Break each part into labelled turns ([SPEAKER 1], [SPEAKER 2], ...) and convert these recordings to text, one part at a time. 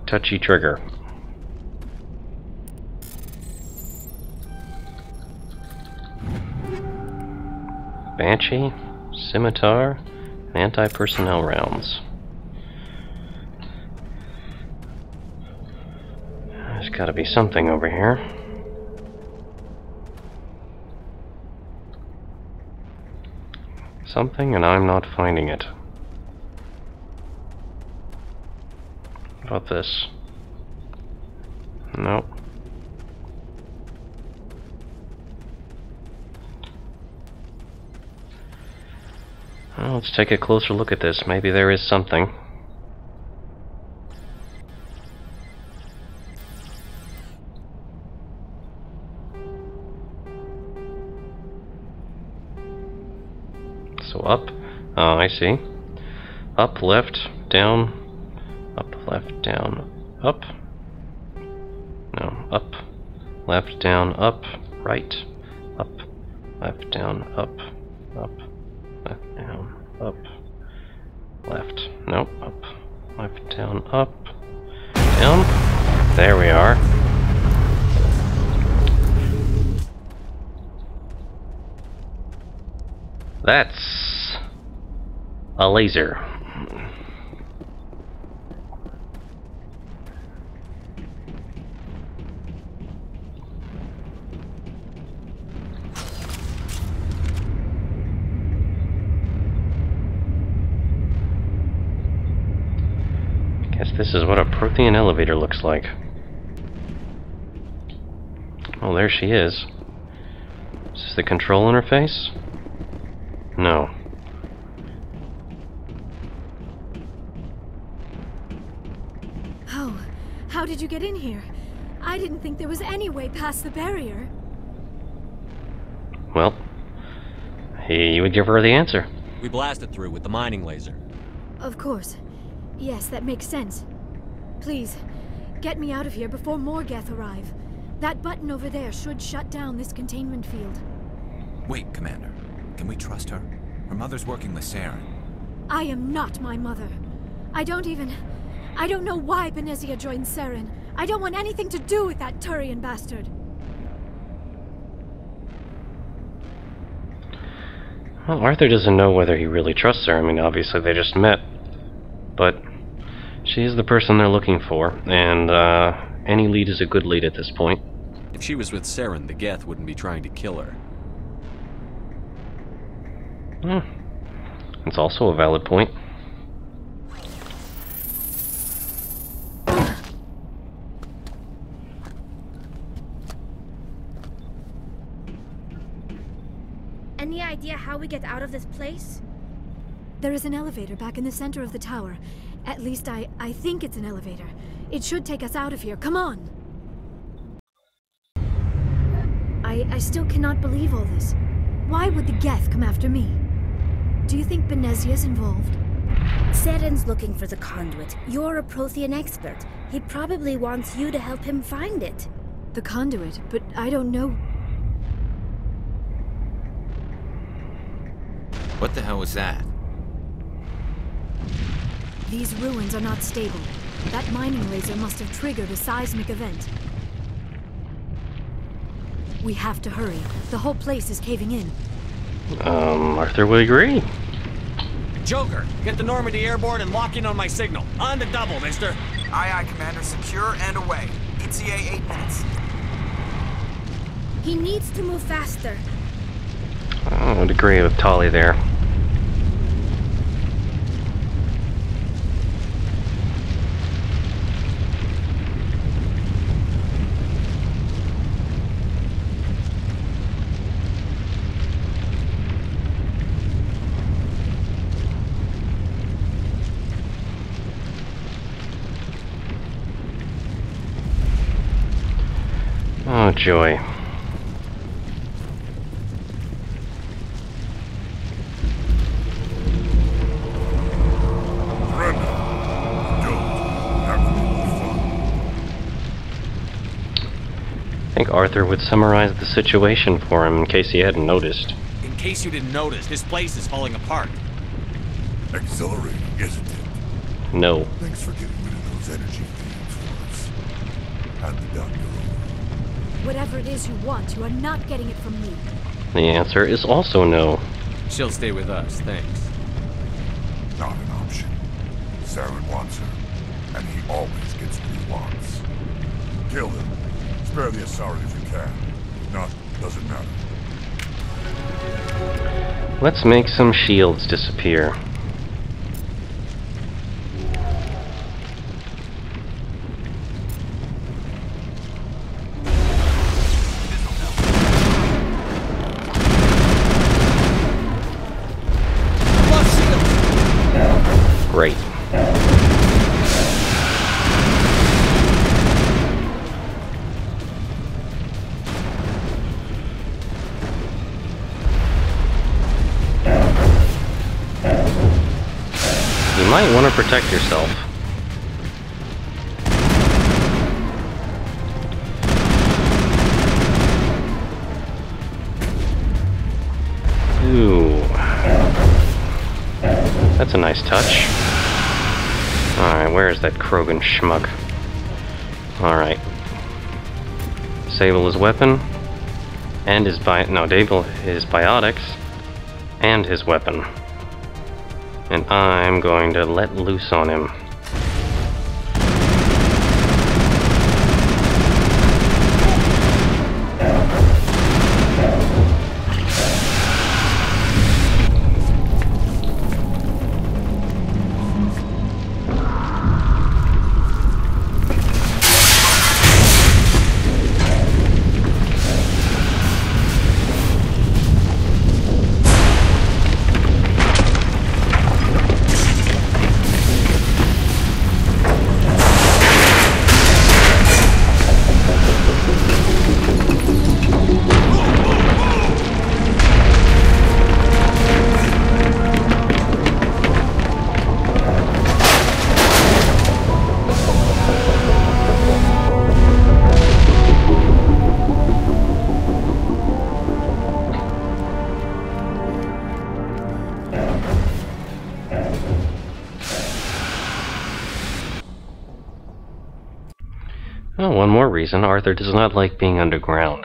[SPEAKER 1] touchy trigger. Banshee, Scimitar, anti-personnel rounds. There's gotta be something over here. Something, and I'm not finding it. What about this? Nope. Well, let's take a closer look at this. Maybe there is something. So up. Oh, I see. Up, left, down. Up, left, down, up. No, up, left, down, up, right. Up, left, down, up, up. Left, down, up, left, nope, up, left, down, up, down, there we are. That's a laser. This is what a prothean elevator looks like. Oh, there she is. Is this the control interface? No.
[SPEAKER 2] Oh, how did you get in here? I didn't think there was any way past the barrier.
[SPEAKER 1] Well, he would give her the answer.
[SPEAKER 3] We blasted through with the mining laser.
[SPEAKER 2] Of course. Yes, that makes sense. Please, get me out of here before more geth arrive. That button over there should shut down this containment field.
[SPEAKER 4] Wait, Commander. Can we trust her? Her mother's working with Saren.
[SPEAKER 2] I am not my mother. I don't know why Benezia joined Saren. I don't want anything to do with that Turian bastard.
[SPEAKER 1] Well, Arthur doesn't know whether he really trusts her. I mean, obviously they just met. But she's the person they're looking for, and any lead is a good lead at this point.
[SPEAKER 3] If she was with Saren, the geth wouldn't be trying to kill her.
[SPEAKER 1] It's also a valid point.
[SPEAKER 5] Any idea how we get out of this place?
[SPEAKER 2] There is an elevator back in the center of the tower. At least I think it's an elevator. It should take us out of here. Come on! I still cannot believe all this. Why would the geth come after me? Do you think Benezia's involved?
[SPEAKER 5] Saren's looking for the conduit. You're a Prothean expert. He probably wants you to help him find it.
[SPEAKER 2] The conduit? But I don't know...
[SPEAKER 4] What the hell was that?
[SPEAKER 2] These ruins are not stable. That mining laser must have triggered a seismic event. We have to hurry. The whole place is caving in.
[SPEAKER 1] Arthur would agree.
[SPEAKER 3] Joker, get the Normandy airborne and lock in on my signal. On the double, mister.
[SPEAKER 6] Aye, aye, Commander. Secure and away. ETA 8 minutes.
[SPEAKER 5] He needs to move faster.
[SPEAKER 1] I would agree with Tali there. Oh, joy. I think Arthur would summarize the situation for him in case he hadn't noticed.
[SPEAKER 3] In case you didn't notice, this place is falling apart.
[SPEAKER 7] Exhilarating, isn't it?
[SPEAKER 1] No.
[SPEAKER 7] Thanks for getting rid of those energy thieves Hand the dagger over.
[SPEAKER 2] Whatever it is you want, you are not getting it from me.
[SPEAKER 1] The answer is also no.
[SPEAKER 3] She'll stay with us, thanks.
[SPEAKER 7] Not an option. Saren wants her, and he always gets what he wants. Kill him. Spare the Asari if you can. If not, doesn't matter.
[SPEAKER 1] Let's make some shields disappear. Great. You might want to protect yourself. Ooh. That's a nice touch. Alright, where is that Krogan schmuck? Alright. Disable his weapon. And his disable his biotics. And his weapon. And I'm going to let loose on him. Oh, one more reason, Arthur does not like being underground.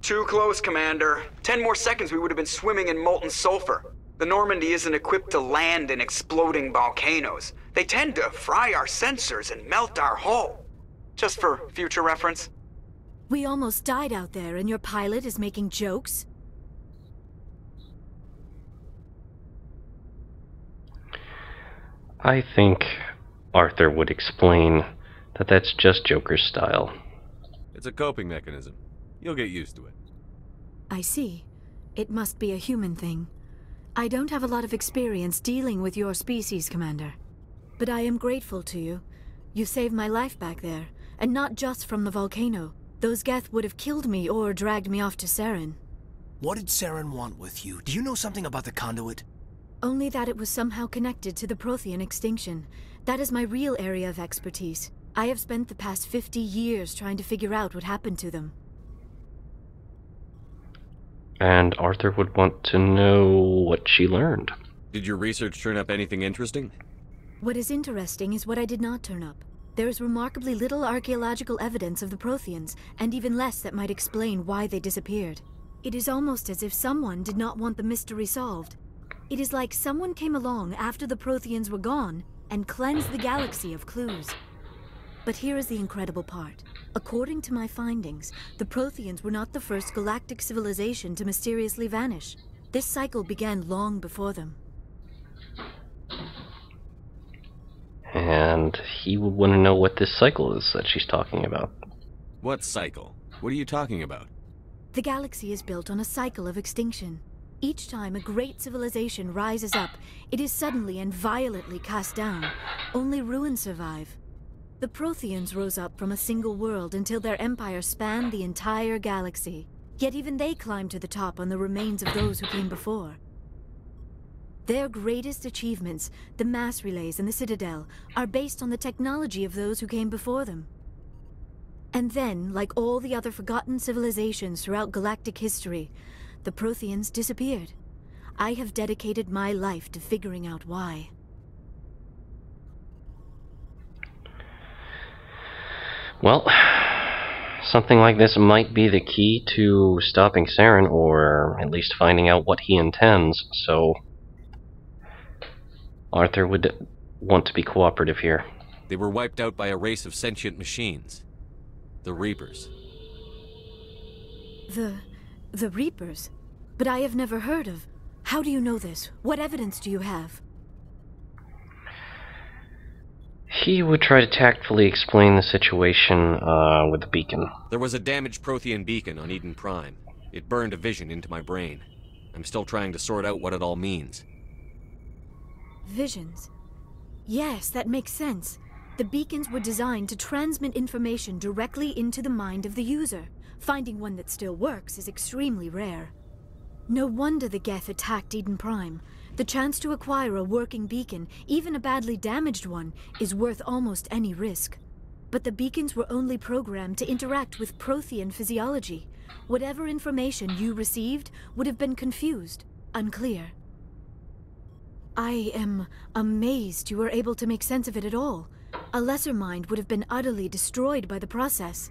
[SPEAKER 6] Too close, Commander. 10 more seconds we would have been swimming in molten sulfur. The Normandy isn't equipped to land in exploding volcanoes. They tend to fry our sensors and melt our hull. Just for future reference.
[SPEAKER 2] We almost died out there, and your pilot is making jokes?
[SPEAKER 1] I think Arthur would explain that that's just Joker's style.
[SPEAKER 3] It's a coping mechanism. You'll get used to it.
[SPEAKER 2] I see. It must be a human thing. I don't have a lot of experience dealing with your species, Commander. But I am grateful to you. You saved my life back there, and not just from the volcano. Those geth would have killed me or dragged me off to Saren.
[SPEAKER 8] What did Saren want with you? Do you know something about the conduit?
[SPEAKER 2] Only that it was somehow connected to the Prothean extinction. That is my real area of expertise. I have spent the past 50 years trying to figure out what happened to them.
[SPEAKER 1] And Arthur would want to know what she learned.
[SPEAKER 3] Did your research turn up anything interesting?
[SPEAKER 2] What is interesting is what I did not turn up. There is remarkably little archaeological evidence of the Protheans, and even less that might explain why they disappeared. It is almost as if someone did not want the mystery solved. It is like someone came along after the Protheans were gone and cleansed the galaxy of clues. But here is the incredible part. According to my findings, the Protheans were not the first galactic civilization to mysteriously vanish. This cycle began long before them.
[SPEAKER 1] And he would want to know what this cycle is that she's talking about.
[SPEAKER 3] What cycle? What are you talking about?
[SPEAKER 2] The galaxy is built on a cycle of extinction. Each time a great civilization rises up, it is suddenly and violently cast down. Only ruins survive. The Protheans rose up from a single world until their empire spanned the entire galaxy. Yet even they climbed to the top on the remains of those who came before. Their greatest achievements, the mass relays and the Citadel, are based on the technology of those who came before them. And then, like all the other forgotten civilizations throughout galactic history, the Protheans disappeared. I have dedicated my life to figuring out why.
[SPEAKER 1] Well, something like this might be the key to stopping Saren, or at least finding out what he intends, so Arthur would want to be cooperative here.
[SPEAKER 3] They were wiped out by a race of sentient machines. The Reapers.
[SPEAKER 2] The Reapers? But I have never heard of. How do you know this? What evidence do you have?
[SPEAKER 1] He would try to tactfully explain the situation with the beacon.
[SPEAKER 3] There was a damaged Prothean beacon on Eden Prime. It burned a vision into my brain. I'm still trying to sort out what it all means.
[SPEAKER 2] Visions? Yes, that makes sense. The beacons were designed to transmit information directly into the mind of the user. Finding one that still works is extremely rare. No wonder the geth attacked Eden Prime. The chance to acquire a working beacon, even a badly damaged one, is worth almost any risk. But the beacons were only programmed to interact with Prothean physiology. Whatever information you received would have been confused, unclear. I am amazed you were able to make sense of it at all. A lesser mind would have been utterly destroyed by the process.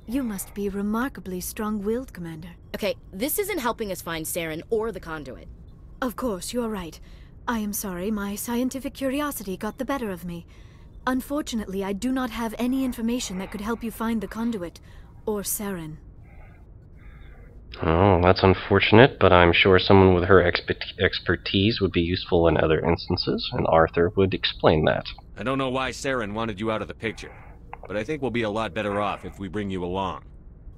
[SPEAKER 2] You must be remarkably strong-willed, Commander.
[SPEAKER 9] Okay, this isn't helping us find Saren or the conduit.
[SPEAKER 2] Of course, you're right. I am sorry, my scientific curiosity got the better of me. Unfortunately, I do not have any information that could help you find the conduit, or Saren.
[SPEAKER 1] Oh, that's unfortunate, but I'm sure someone with her expertise would be useful in other instances, and Arthur would explain that.
[SPEAKER 3] I don't know why Saren wanted you out of the picture, but I think we'll be a lot better off if we bring you along.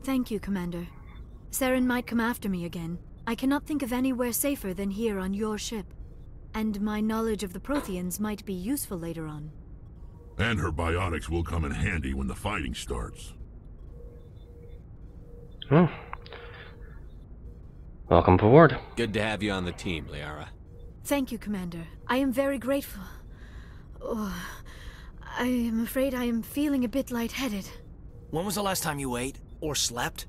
[SPEAKER 2] Thank you, Commander. Saren might come after me again. I cannot think of anywhere safer than here on your ship. And my knowledge of the Protheans might be useful later on.
[SPEAKER 7] And her biotics will come in handy when the fighting starts.
[SPEAKER 1] Hmm. Welcome aboard.
[SPEAKER 3] Good to have you on the team, Liara.
[SPEAKER 2] Thank you, Commander. I am very grateful. Oh, I am afraid I am feeling a bit lightheaded.
[SPEAKER 8] When was the last time you ate or slept?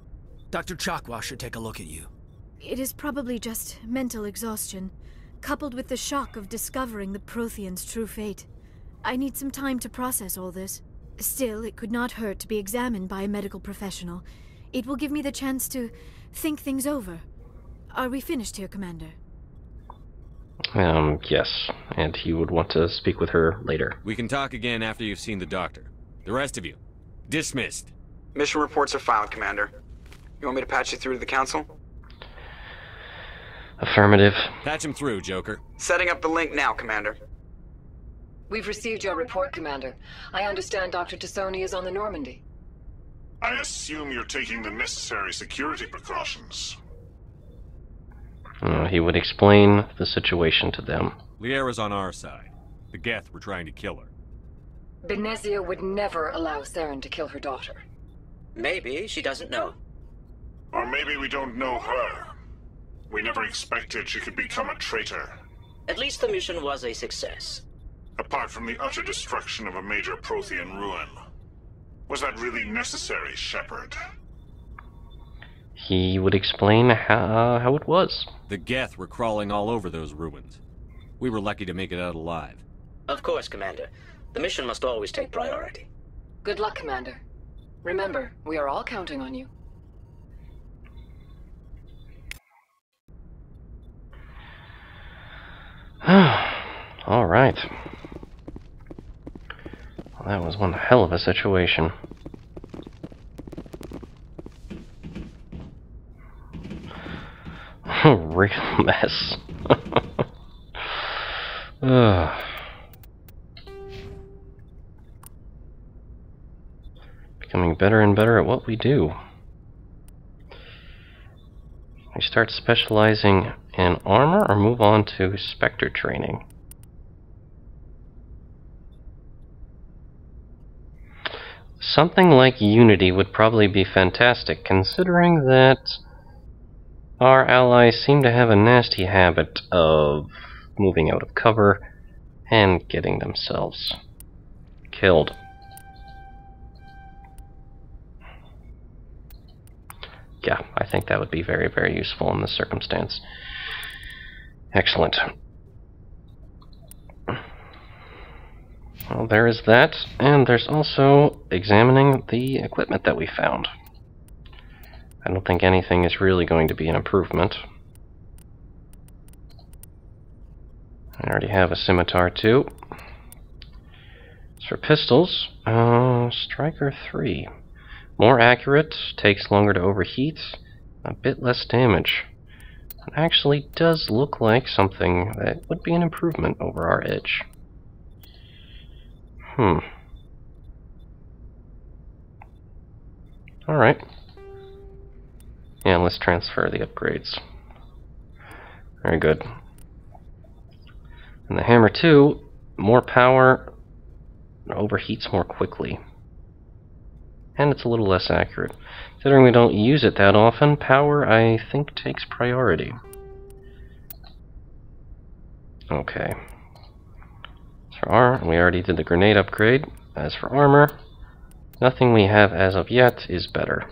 [SPEAKER 8] Dr. Chakwa should take a look at you.
[SPEAKER 2] It is probably just mental exhaustion, coupled with the shock of discovering the Protheans' true fate. I need some time to process all this. Still, it could not hurt to be examined by a medical professional. It will give me the chance to think things over. Are we finished here, Commander?
[SPEAKER 1] Yes, and he would want to speak with her later.
[SPEAKER 3] We can talk again after you've seen the doctor. The rest of you, dismissed.
[SPEAKER 6] Mission reports are filed, Commander. You want me to patch you through to the Council?
[SPEAKER 1] Affirmative.
[SPEAKER 3] Patch him through, Joker.
[SPEAKER 6] Setting up the link now, Commander.
[SPEAKER 10] We've received your report, Commander. I understand Dr. T'soni is on the Normandy.
[SPEAKER 7] I assume you're taking the necessary security precautions.
[SPEAKER 1] He would explain the situation to them.
[SPEAKER 3] Liara's on our side. The geth were trying to kill her.
[SPEAKER 10] Benezia would never allow Saren to kill her daughter.
[SPEAKER 11] Maybe she doesn't know.
[SPEAKER 7] Or maybe we don't know her. We never expected she could become a traitor.
[SPEAKER 11] At least the mission was a success.
[SPEAKER 7] Apart from the utter destruction of a major Prothean ruin. Was that really necessary, Shepard?
[SPEAKER 1] He would explain how it was.
[SPEAKER 3] The geth were crawling all over those ruins. We were lucky to make it out alive.
[SPEAKER 11] Of course, Commander. The mission must always take priority.
[SPEAKER 10] Good luck, Commander. Remember, we are all counting on you.
[SPEAKER 1] All right. Well, that was one hell of a situation. A real mess. Becoming better and better at what we do. We start specializing in armor or move on to Spectre training. Something like Unity would probably be fantastic, considering that our allies seem to have a nasty habit of moving out of cover and getting themselves killed. Yeah, I think that would be very, very useful in this circumstance. Excellent. Well, there is that, and there's also examining the equipment that we found. I don't think anything is really going to be an improvement. I already have a scimitar too. As for pistols, Striker 3. More accurate, takes longer to overheat, a bit less damage. It actually does look like something that would be an improvement over our Edge. Alright. Yeah, let's transfer the upgrades. Very good. And the hammer 2, more power, overheats more quickly. And it's a little less accurate. Considering we don't use it that often, power, I think, takes priority. Okay. As for armor, we already did the grenade upgrade. As for armor, nothing we have as of yet is better.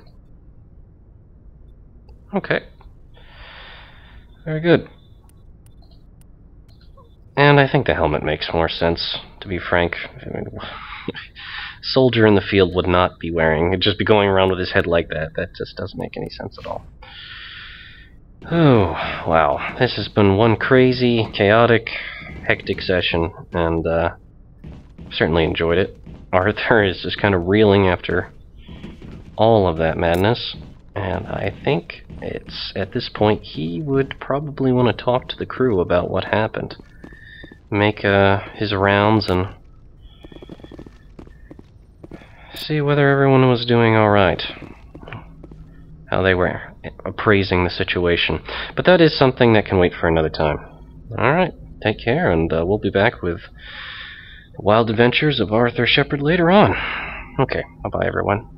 [SPEAKER 1] Okay. Very good. And I think the helmet makes more sense, to be frank. Soldier in the field would not be wearing, he'd just be going around with his head like that. That just doesn't make any sense at all. Oh, wow. This has been one crazy, chaotic, hectic session, and certainly enjoyed it. Arthur is just kind of reeling after all of that madness, and I think it's at this point he would probably want to talk to the crew about what happened. Make his rounds and see whether everyone was doing alright. How they were appraising the situation. But that is something that can wait for another time. Alright, take care, and we'll be back with the wild adventures of Arthur Shepard later on. Okay, bye-bye everyone.